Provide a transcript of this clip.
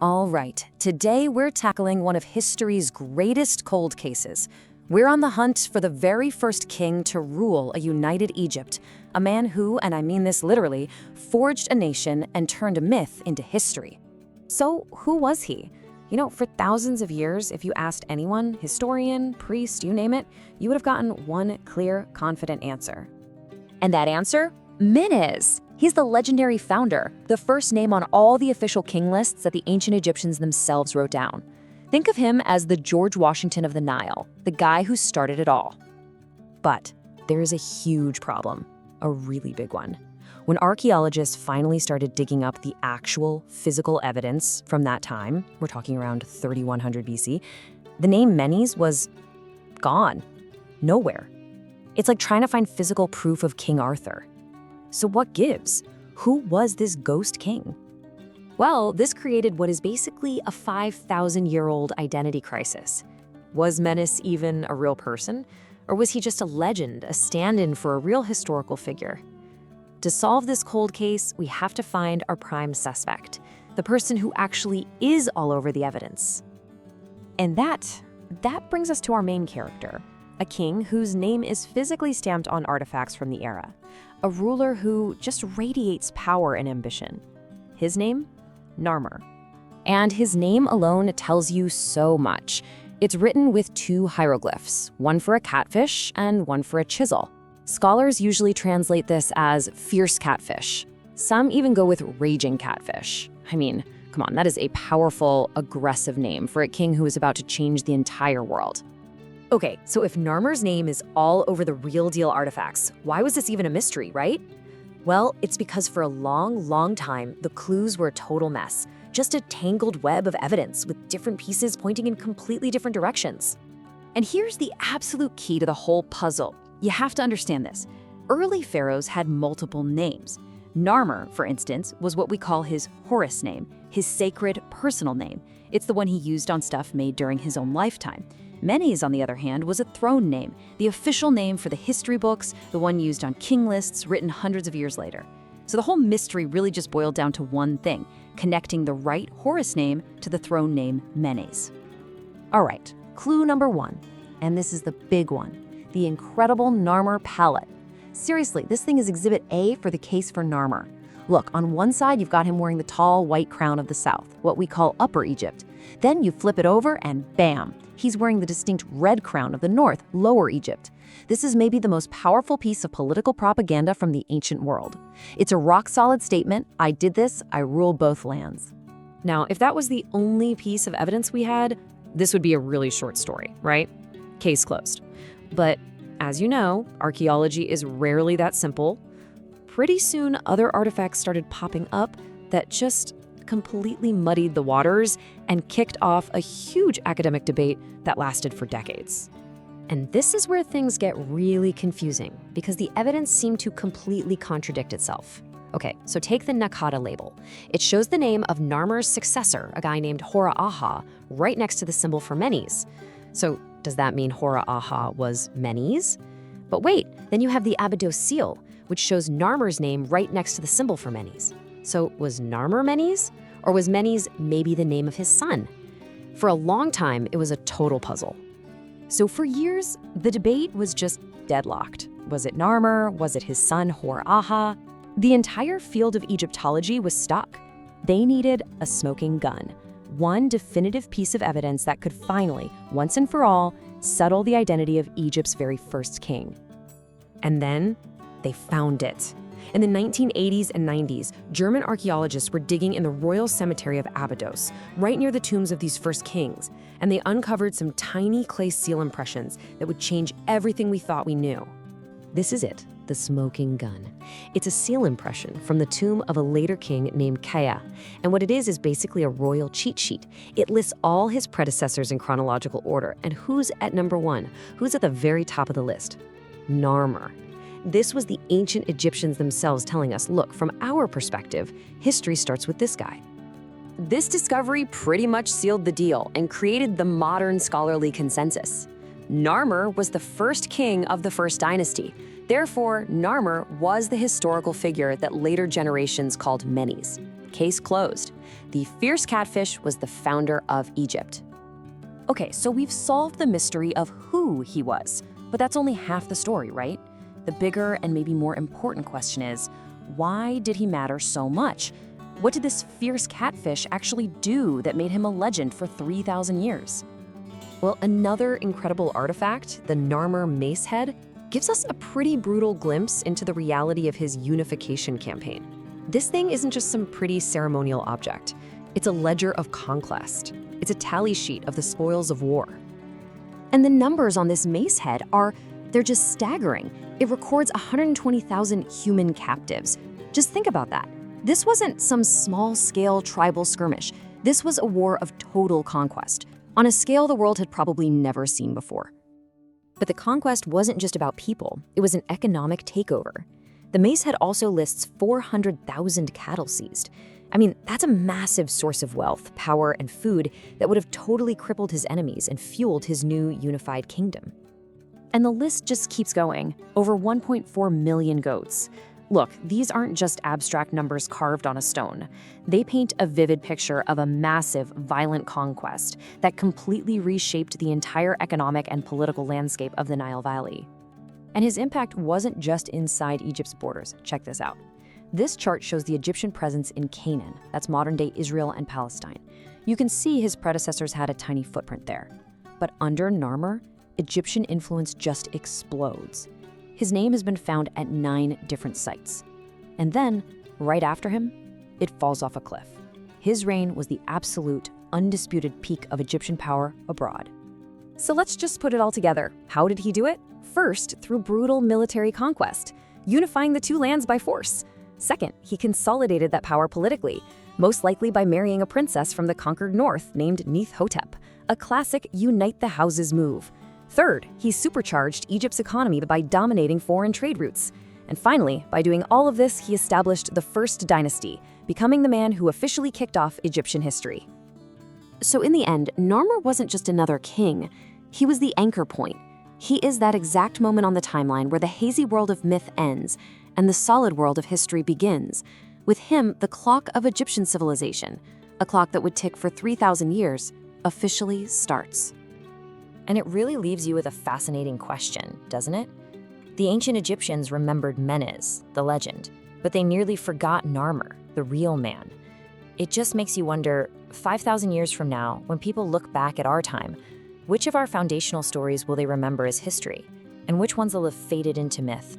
All right, today we're tackling one of history's greatest cold cases. We're on the hunt for the very first king to rule a united Egypt, a man who, and I mean this literally, forged a nation and turned a myth into history. So who was he? You know, for thousands of years, if you asked anyone, historian, priest, you name it, you would have gotten one clear, confident answer. And that answer? Menes. He's the legendary founder, the first name on all the official king lists that the ancient Egyptians themselves wrote down. Think of him as the George Washington of the Nile, the guy who started it all. But there is a huge problem, a really big one. When archaeologists finally started digging up the actual physical evidence from that time, we're talking around 3100 BC, the name Menes was gone. Nowhere. It's like trying to find physical proof of King Arthur. So what gives? Who was this ghost king? Well, this created what is basically a 5,000-year-old identity crisis. Was Menes even a real person? Or was he just a legend, a stand-in for a real historical figure? To solve this cold case, we have to find our prime suspect, the person who actually is all over the evidence. And that brings us to our main character, a king whose name is physically stamped on artifacts from the era, a ruler who just radiates power and ambition. His name? Narmer. And his name alone tells you so much. It's written with two hieroglyphs, one for a catfish and one for a chisel. Scholars usually translate this as fierce catfish. Some even go with raging catfish. I mean, come on, that is a powerful, aggressive name for a king who is about to change the entire world. Okay, so if Narmer's name is all over the real deal artifacts, why was this even a mystery, right? Well, it's because for a long, long time, the clues were a total mess. Just a tangled web of evidence with different pieces pointing in completely different directions. And here's the absolute key to the whole puzzle. You have to understand this. Early pharaohs had multiple names. Narmer, for instance, was what we call his Horus name, his sacred personal name. It's the one he used on stuff made during his own lifetime. Menes, on the other hand, was a throne name, the official name for the history books, the one used on king lists written hundreds of years later. So the whole mystery really just boiled down to one thing, connecting the right Horus name to the throne name Menes. All right, clue number one, and this is the big one, the incredible Narmer Palette. Seriously, this thing is Exhibit A for the case for Narmer. Look, on one side, you've got him wearing the tall white crown of the south, what we call Upper Egypt. Then you flip it over and bam, he's wearing the distinct red crown of the north, Lower Egypt. This is maybe the most powerful piece of political propaganda from the ancient world. It's a rock-solid statement, I did this, I rule both lands. Now, if that was the only piece of evidence we had, this would be a really short story, right? Case closed. But as you know, archaeology is rarely that simple. Pretty soon, other artifacts started popping up that just completely muddied the waters and kicked off a huge academic debate that lasted for decades. And this is where things get really confusing because the evidence seemed to completely contradict itself. Okay, so take the Naqada label. It shows the name of Narmer's successor, a guy named Hora-Aha, right next to the symbol for Menes. So does that mean Hora-Aha was Menes? But wait, then you have the Abydos seal, which shows Narmer's name right next to the symbol for Menes. So was Narmer Menes? Or was Menes maybe the name of his son? For a long time, it was a total puzzle. So for years, the debate was just deadlocked. Was it Narmer? Was it his son Hora-Aha? The entire field of Egyptology was stuck. They needed a smoking gun, one definitive piece of evidence that could finally, once and for all, settle the identity of Egypt's very first king. And then they found it. In the 1980s and 90s, German archaeologists were digging in the royal cemetery of Abydos, right near the tombs of these first kings, and they uncovered some tiny clay seal impressions that would change everything we thought we knew. This is it, the smoking gun. It's a seal impression from the tomb of a later king named el-Qa'ab, and what it is basically a royal cheat sheet. It lists all his predecessors in chronological order, and who's at number one, who's at the very top of the list? Narmer. This was the ancient Egyptians themselves telling us, look, from our perspective, history starts with this guy. This discovery pretty much sealed the deal and created the modern scholarly consensus. Narmer was the first king of the first dynasty. Therefore, Narmer was the historical figure that later generations called Menes. Case closed. the fierce catfish was the founder of Egypt. Okay, so we've solved the mystery of who he was, but that's only half the story, right? The bigger and maybe more important question is, why did he matter so much? What did this fierce catfish actually do that made him a legend for 3,000 years? Well, another incredible artifact, the Narmer mace head, gives us a pretty brutal glimpse into the reality of his unification campaign. This thing isn't just some pretty ceremonial object. It's a ledger of conquest. It's a tally sheet of the spoils of war. And the numbers on this mace head they're just staggering. It records 120,000 human captives. Just think about that. This wasn't some small-scale tribal skirmish. This was a war of total conquest, on a scale the world had probably never seen before. But the conquest wasn't just about people, it was an economic takeover. The mace head also lists 400,000 cattle seized. I mean, that's a massive source of wealth, power, and food that would have totally crippled his enemies and fueled his new unified kingdom. And the list just keeps going. Over 1.4 million goats. Look, these aren't just abstract numbers carved on a stone. They paint a vivid picture of a massive, violent conquest that completely reshaped the entire economic and political landscape of the Nile Valley. And his impact wasn't just inside Egypt's borders. Check this out. This chart shows the Egyptian presence in Canaan, that's modern-day Israel and Palestine. You can see his predecessors had a tiny footprint there. But under Narmer, Egyptian influence just explodes. His name has been found at 9 different sites. And then, right after him, it falls off a cliff. His reign was the absolute, undisputed peak of Egyptian power abroad. So let's just put it all together. How did he do it? First, through brutal military conquest, unifying the two lands by force. Second, he consolidated that power politically, most likely by marrying a princess from the conquered north named Neith-Hotep, a classic unite the houses move. Third, he supercharged Egypt's economy by dominating foreign trade routes. And finally, by doing all of this, he established the first dynasty, becoming the man who officially kicked off Egyptian history. So in the end, Narmer wasn't just another king. He was the anchor point. He is that exact moment on the timeline where the hazy world of myth ends and the solid world of history begins. With him, the clock of Egyptian civilization, a clock that would tick for 3,000 years, officially starts. And it really leaves you with a fascinating question, doesn't it? The ancient Egyptians remembered Menes, the legend, but they nearly forgot Narmer, the real man. It just makes you wonder, 5,000 years from now, when people look back at our time, which of our foundational stories will they remember as history, and which ones will have faded into myth?